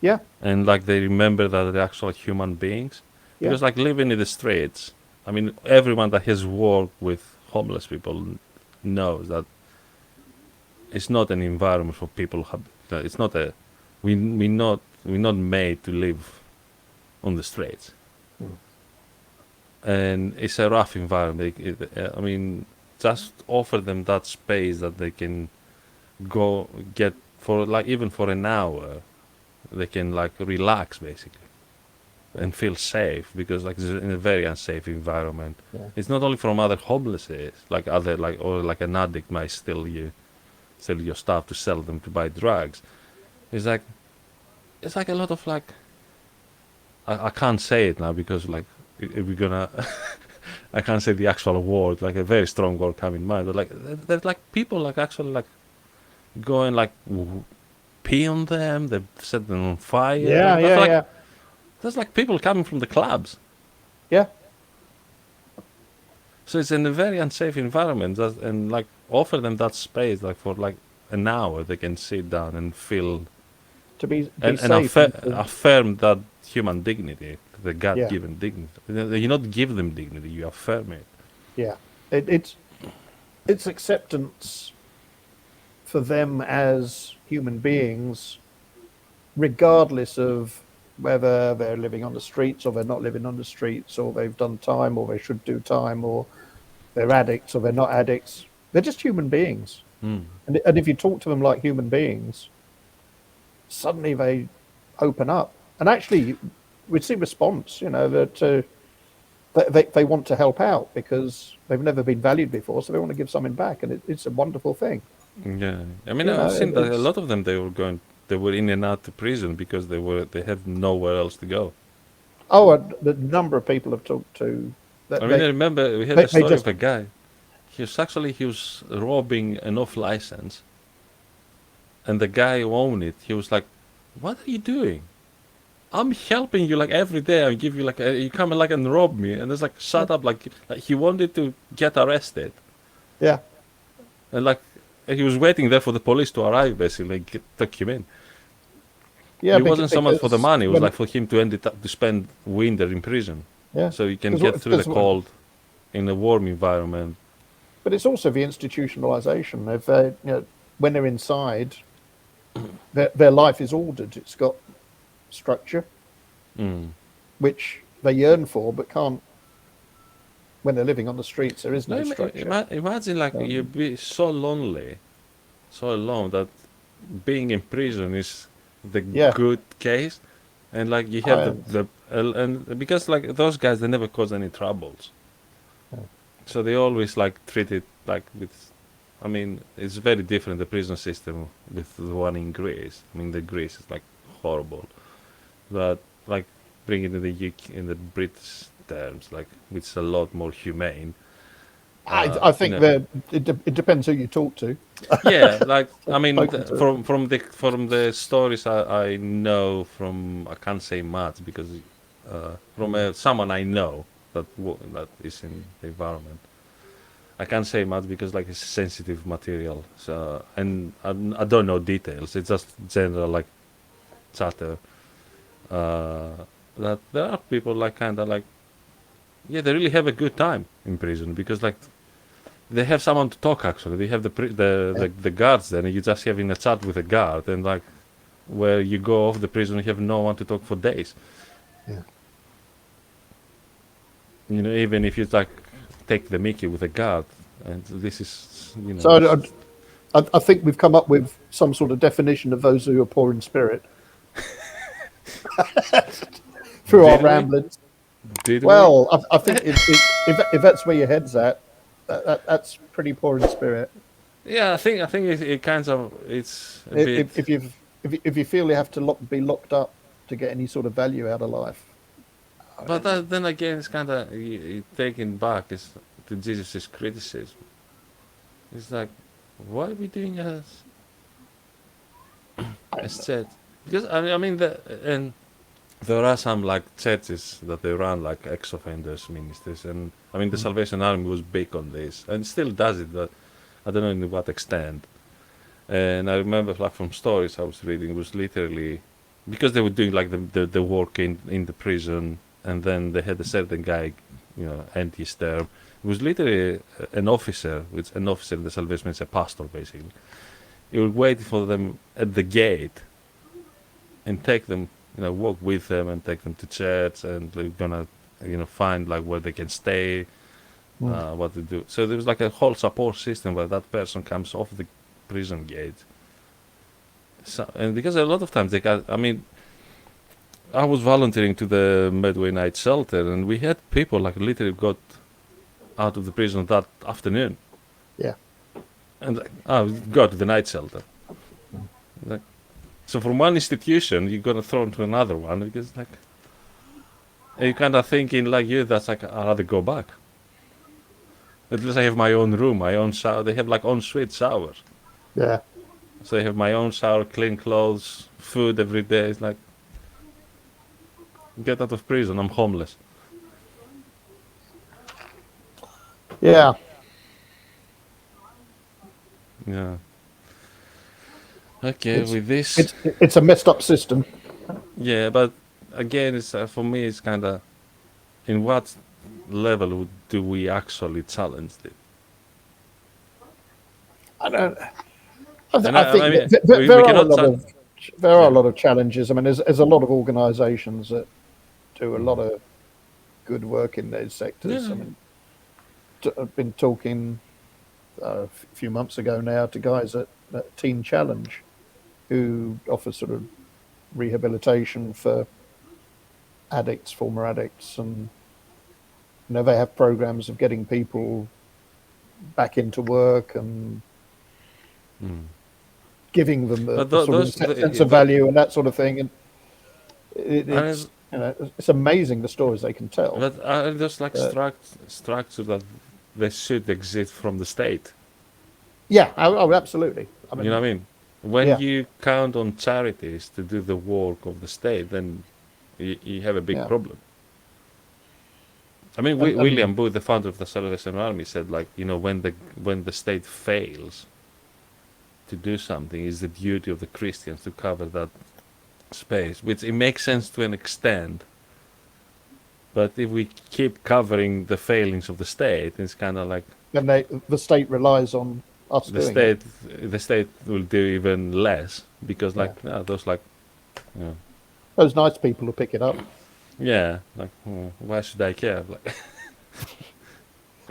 yeah, and like they remember that they're actual human beings, yeah, because like living in the streets, I mean everyone that has worked with homeless people knows that it's not an environment for people it's not a we're not made to live on the streets, mm, and it's a rough environment. I mean, just offer them that space that they can go get for like even for an hour, they can like relax basically yeah, and feel safe, because like it's in a very unsafe environment. yeah. It's not only from other homelesses, like other like or like an addict might steal your stuff to sell them to buy drugs. It's like a lot of like I can't say it now because like if we're gonna I can't say the actual word, like a very strong word come in mind, but like there's like people like actually like go and like pee on them, they set them on fire. Yeah, Like yeah, yeah, that's like people coming from the clubs. yeah. So it's in a very unsafe environment, and like offer them that space, like for like an hour, they can sit down and feel To be and safe and to, affirm that human dignity, the yeah, God-given dignity. You not give them dignity, you affirm it. yeah. It's acceptance for them as human beings, regardless of whether they're living on the streets or they're not living on the streets, or they've done time or they should do time, or they're addicts or they're not addicts. They're just human beings. Mm. And if you talk to them like human beings, suddenly they open up. And actually, we see response, that they want to help out because they've never been valued before. So they want to give something back. And it's a wonderful thing. Yeah, I mean, I've seen that a It's, lot of them they were in and out to prison because they had nowhere else to go. the number of people I've talked to I that mean, I remember we had a they story of just, a guy. He was robbing an off license, and the guy who owned it, he was like, "What are you doing? I'm helping you like every day. I give you like you come and like and rob me." And it's like, yeah, "Shut up!" Like he wanted to get arrested, yeah, and like he was waiting there for the police to arrive, basically, took him in. yeah, It wasn't so much for the because money; it was when, like for him to end it up to spend winter in prison, yeah, so you can get through the because, cold in a warm environment. but it's also the institutionalization. If when they're inside, their life is ordered. It's got structure, Mm. which they yearn for, but can't. When they're living on the streets, there is No, no structure. imagine like you Um, be so lonely, so alone that being in prison is the yeah, good case, and like you have I, and because like those guys they never cause any troubles, so they always like treat it like with I mean, it's very different the prison system with the one in Greece. I mean, the Greece is like horrible, but like bring it in the UK in the British terms, like which is a lot more humane. I You think know, that it depends who you talk to. yeah, like I mean, Spoken to. from the stories I know from I can't say much because from Mm. someone I know that is in the environment. I can't say much because like it's sensitive material. So and I don't know details. It's just general like chatter. Uh, that there are people like kind of like yeah they really have a good time in prison because like they have someone to talk actually. They have Yeah, the guards there and you just having a chat with a guard and like where you go off the prison you have no one to talk for days. yeah. You know even if you like take the Mickey with a guard and this is you know So I think we've come up with some sort of definition of those who are poor in spirit through our did we ramblings. did we Well, I think if that's where your head's at, that's pretty poor in spirit. Yeah, I think it kind of it's a bit, If you feel you have to be locked up to get any sort of value out of life, but then again, it's kind of taken back is to Jesus' criticism. It's like, why are we doing as church? Because I mean, and there are some like churches that they run like ex-offenders ministries, and I mean the mm, Salvation Army was big on this and still does it, but I don't know in what extent. And I remember like from stories I was reading, it was literally because they were doing like the work in the prison, and then they had a certain guy, end his term. It was literally an officer, which an officer in the Salvation is a pastor basically. He would wait for them at the gate and take them, walk with them and take them to church, and they're gonna, find like where they can stay, mm, what to do. So there was like a whole support system where that person comes off the prison gate. So, and because a lot of times they got, I mean, I was volunteering to the Medway Night Shelter, and we had people like literally got out of the prison that afternoon, yeah, and like, oh, go to the night shelter. mm, Like, so from one institution, you're gonna throw into another one because like, and you kind of thinking like you, that's like I'd rather go back. At least I have my own room, my own shower. They have like ensuite showers, yeah, so I have my own shower, clean clothes, food every day. It's like get out of prison, I'm homeless. yeah. Yeah. Okay, It's with this. it's a messed up system. Yeah, but again, it's for me, it's kind of in what level do we actually challenge it? I don't. And I I think mean, there we are a cannot. lot of Yeah, challenges. I mean, there's a lot of organisations that do a lot of good work in those sectors. yeah, I mean, I've been talking a few months ago now to guys at Teen Challenge who offer sort of rehabilitation for addicts, former addicts, and they have programs of getting people back into work and giving them but a sort of sense of value and that sort of thing. And I mean, it's it's amazing the stories they can tell. but are those like Uh, structure that they should exist from the state? yeah, absolutely. I You know mean, what I mean? When yeah, you count on charities to do the work of the state, then you have a big yeah, problem. I mean, and William Booth, the founder of the Salvation Army, said like, when the state fails to do something, it's the duty of the Christians to cover that space, which it makes sense to an extent. But if we keep covering the failings of the state, it's kind of like then the state relies on us the doing it. state, the state will do even less because like Yeah, those like, you those nice people will pick it up. yeah, like why should I care? Like,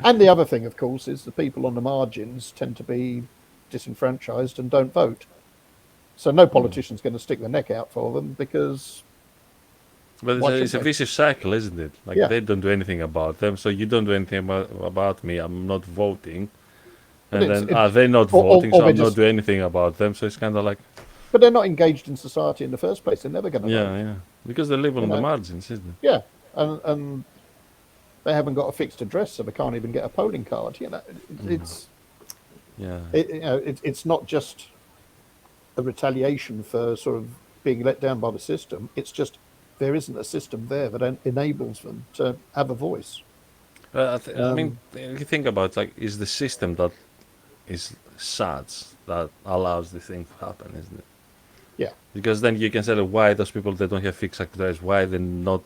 And the other thing, of course, is the people on the margins tend to be disenfranchised and don't vote. So no politician's going to stick their neck out for them because but why it's should a they? vicious cycle, isn't it? Like Yeah, they don't do anything about them, so you don't do anything about me. I'm not voting. But And it's then they're not or, voting, or so they're I'm not just, doing anything about them. So it's kind of like, but they're not engaged in society in the first place. They're never going to yeah, vote. yeah, because they live You on the know, margins, isn't it? yeah, and they haven't got a fixed address, so they can't even get a polling card. You know, Yeah. it's not just a retaliation for sort of being let down by the system. It's just there isn't a system there that enables them to have a voice. I mean, Um, if you think about like, is the system that is sad that allows this thing to happen, isn't it? yeah, Because then you can say, why those people they don't have fixed address, why they're not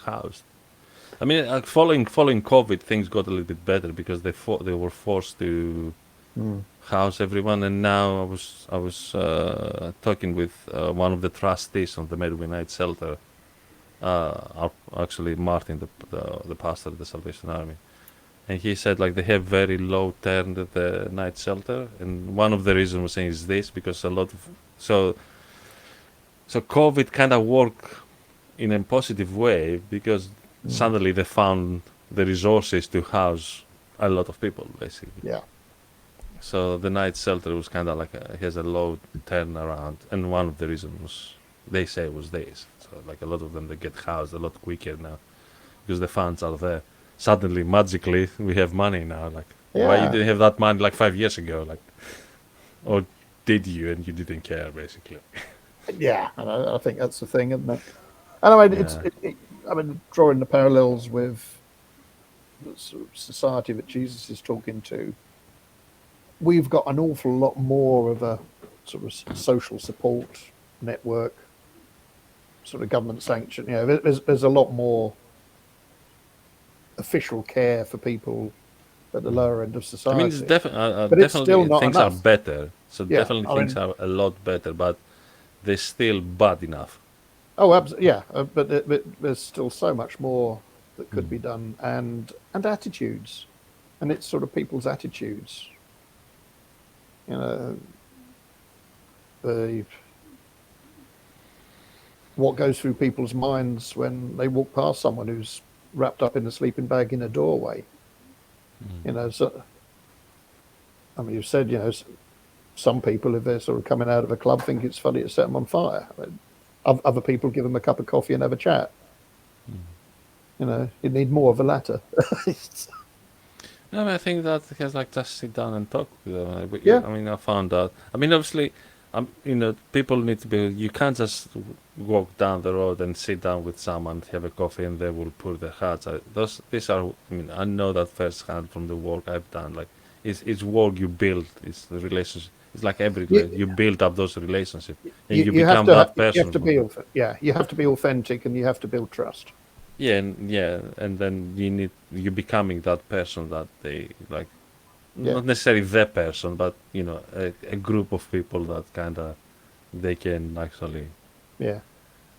housed. I mean, following COVID, things got a little bit better because they were forced to mm, house everyone. And now I was talking with one of the trustees of the Midway Shelter, actually Martin, the pastor of the Salvation Army, and he said like they have very low turn at the night shelter, and one of the reasons we're saying is this because a lot of so so COVID kind of worked in a positive way because mm, suddenly they found the resources to house a lot of people basically. yeah, So the night shelter was kind of like has a low turnaround, and one of the reasons was they say was this. So like a lot of them they get housed a lot quicker now because the funds are there. Suddenly, magically, we have money now. Like, why you yeah, didn't have that money like 5 years ago? Like, or did you and you didn't care basically? yeah. And I think that's the thing, isn't it? And I mean, Yeah. I mean, drawing the parallels with the sort of society that Jesus is talking to, we've got an awful lot more of a sort of social support network, sort of government sanction. You know, there's a lot more official care for people at the lower end of I mean, it's society, but it's still definitely not things are enough. better. So Yeah, definitely I things mean, are a lot better, but they're still bad enough. oh, absolutely, yeah, but there's still so much more that could be done, and attitudes, and it's sort of people's attitudes. You know, the what goes through people's minds when they walk past someone who's wrapped up in a sleeping bag in a doorway. You know, so I mean, you've said, you know, some people, if they're sort of coming out of a club, think it's funny to set them on fire. Other people give them a cup of coffee and have a chat. You know, you need more of the latter. No, I mean, I think that has like just sit down and talk with them. Yeah, I mean, I found out. I mean, obviously, people need to be. You can't just walk down the road and sit down with someone, have a coffee, and they will pull their hearts out. These are. I mean, I know that firsthand from the work I've done. Like, it's work you build. It's the relationship. It's like every you you, build up those relationships, and you you have become to that you have person to for be them. yeah, you have to be authentic and you have to build trust. And then you becoming that person that they like. Yeah, Not necessarily the person, but a group of people that kind of they can actually yeah.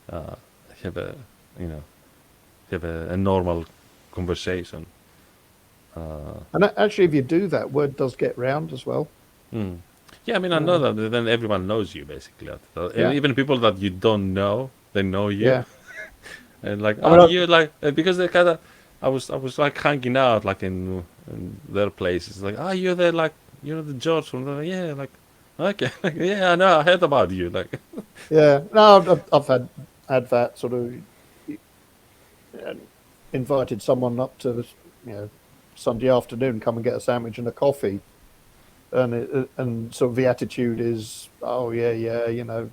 uh, have a you know have a normal conversation. And actually, if you do that, word does get round as well. Mm. Yeah, I mean, I know Uh, that then everyone knows you basically, and yeah, even people that you don't know, they know you, yeah. and like, I mean, oh, you like because they kind of, I was like hanging out like in their places, like, oh, you're there, like the George from yeah, like, okay, like, yeah, I know, I heard about you, like, yeah. No, I've had that sort of uh, invited someone up to you know Sunday afternoon, come and get a sandwich and a coffee, and and sort of the attitude is, oh yeah, yeah, you know,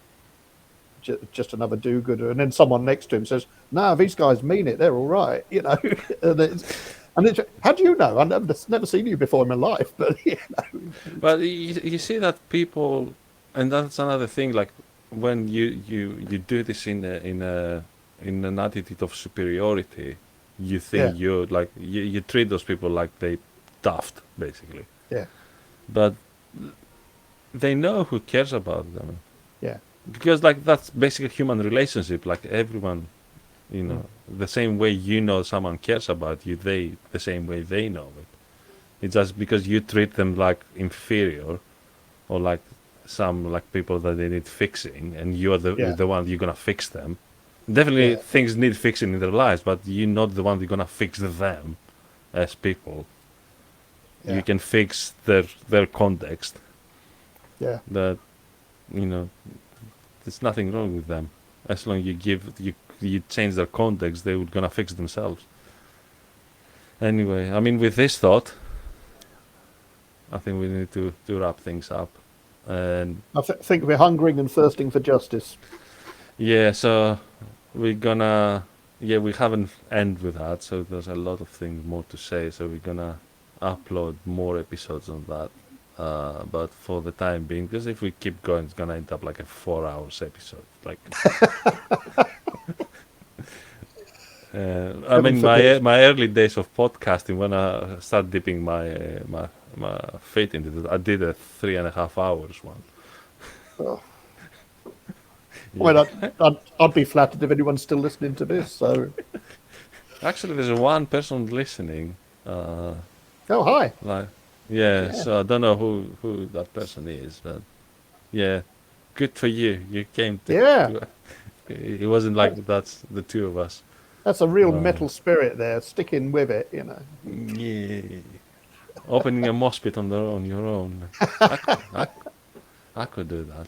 just another do-gooder, and then someone next to him says, "No, these guys mean it. They're all right," you know, and it's, how do you know? I've never seen you before in my life, but you know, but you see that people, and that's another thing, like when you do this in an attitude of superiority, you yeah, think you treat those people like they daft basically, yeah, but they know who cares about them yeah, because like that's basically human relationship. Like everyone, mm, the same way someone cares about you, they the same way they know it. It's just because you treat them like inferior or like some like people that they need fixing, and you're yeah, the one you're gonna fix them. Definitely, yeah. things need fixing in their lives, but you're not the one you're gonna fix them as people. you Yeah. can fix their context. Yeah. That there's nothing wrong with them as long you change their context, they would gonna fix themselves. Anyway, I mean, with this thought, I think we need to wrap things up. And I think we're hungering and thirsting for justice. yeah, so we're gonna we haven't end with that, so there's a lot of things more to say. So we're gonna upload more episodes on that. But for the time being, because if we keep going, it's gonna end up like a 4 hours episode. Like, I Heaven mean, forbid. my early days of podcasting, when I started dipping my feet into it, I did a 3.5 hours one. Oh, I Yeah. mean, I'd be flattered if anyone's still listening to this. So, Actually, there's one person listening. Uh, oh, hi. like, yeah. Yeah. So I don't know who that person is, but yeah, good for you. You came to. Yeah. It wasn't like that's the two of us. That's a real Uh, metal spirit there, sticking with it, you know. yeah. Opening a mosh pit on your own. I could do that.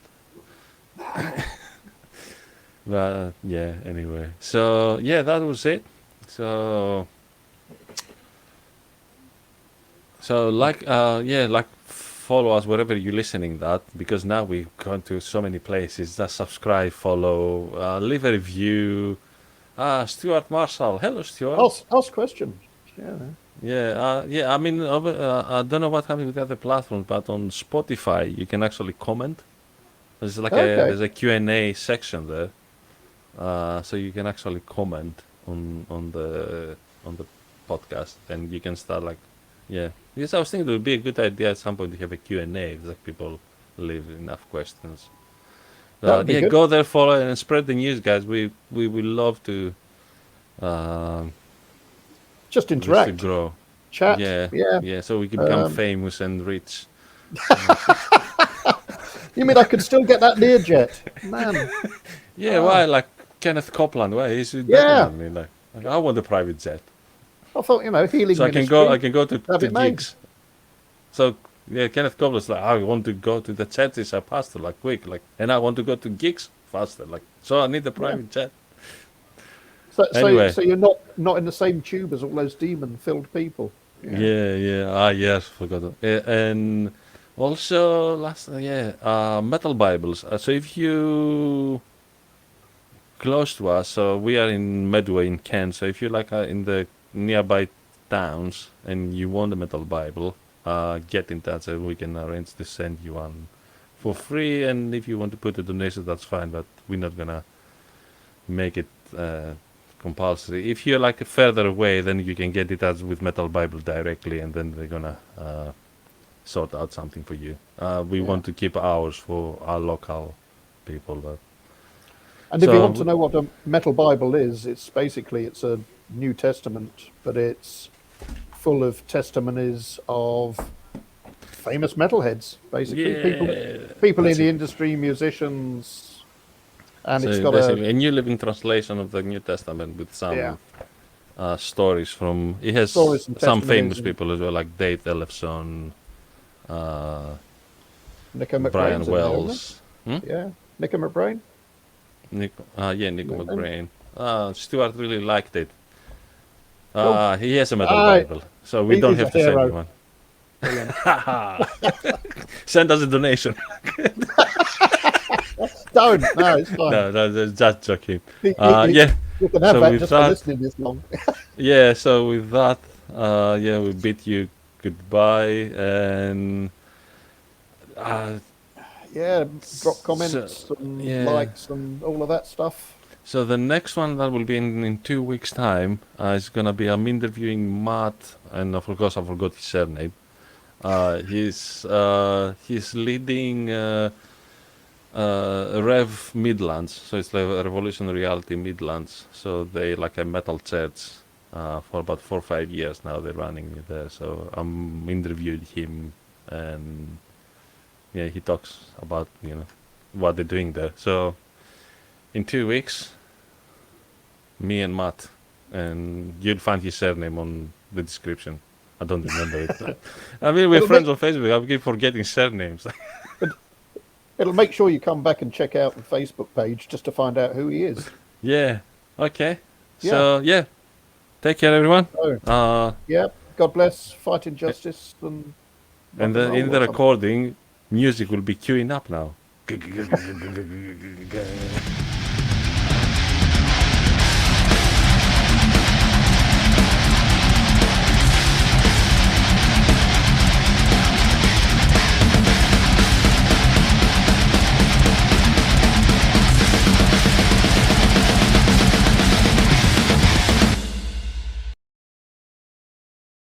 But yeah. Anyway, so yeah, that was it. So like follow us wherever you're listening that, because now we've gone to so many places. Just subscribe, follow, leave a review. Stuart Marshall, hello Stuart. Ask questions. Yeah. Yeah. I mean, I don't know what happened with the other platforms, but on Spotify you can actually comment. There's like Okay. a Q&A section there, so you can actually comment on the podcast, and you can start like, yeah. Because I was thinking it would be a good idea at some point to have a Q&A if like people leave enough questions. That would be Yeah, good. go there, follow, and spread the news, guys. We will love to um, Just this to interact, grow. chat. Yeah, Yeah. yeah. So we can become Um, famous and rich. you mean I could still get that Learjet? Man. Yeah, Ah, why? Like Kenneth Copeland, why? He's better yeah. than me. Like I want a private jet, I thought, so healing I ministry. can go Have to it made. gigs. So yeah, Kenneth Copeland's like, I want to go to the churches I pastor like quick, like, and I want to go to gigs faster, like. So I need a Yeah. private jet. So Anyway, you're not in the same tube as all those demon-filled people. Yeah. yes, forgot. And also last, metal Bibles. So if you close to us, so we are in Medway in Kent. So if you like in the nearby towns and you want a metal Bible, get in touch and we can arrange to send you one for free. And if you want to put a donation, that's fine. But we're not gonna make it compulsory. If you're like further away, then you can get it as with Metal Bible directly, and then they're gonna sort out something for you. We Yeah. want to keep ours for our local people. But And if you want to so know what a metal Bible is, it's a New Testament, but it's full of testimonies of famous metalheads, basically yeah, people in that's the it. industry, musicians, and it's So got a basically, a New Living Translation of the New Testament with yeah some stories from. It has stories and some testimonies famous and people as well, like Dave Ellefson, uh, Nico Brian McBrain's in there, isn't Wells. Hmm? he? Yeah, Nico McBrain. Nico No, no. McBrain. Stuart really liked it. Cool. He has a metal Ah, Bible, so we don't he's a have to send you hero. one. Brilliant. Send us a donation. Don't. No, it's fine. No, that's just joking. You, you, you Yeah. you can have So that with just for that, listening this long. yeah. So with that, we bid you goodbye, and uh, Yeah, drop so comments and yeah. likes and all of that stuff. So the next one that will be in 2 weeks' time is gonna be I'm interviewing Matt, and of course I forgot his surname. He's leading Rev Midlands, so it's like a Revolution Reality Midlands. So they like a metal church for about 4 or 5 years now. They're running it there. So I'm interviewing him, and yeah, he talks about what they're doing there. So in 2 weeks, me and Matt, and you'll find his surname on the description. I don't remember it. I mean, we're It'll friends make on Facebook. I keep forgetting surnames. it'll make sure you come back and check out the Facebook page just to find out who he is. Yeah. Okay. Yeah. So yeah, take care, everyone. So Uh, yeah. God bless, fight injustice, and and rock and in roll the or something. recording, music will be queuing up now.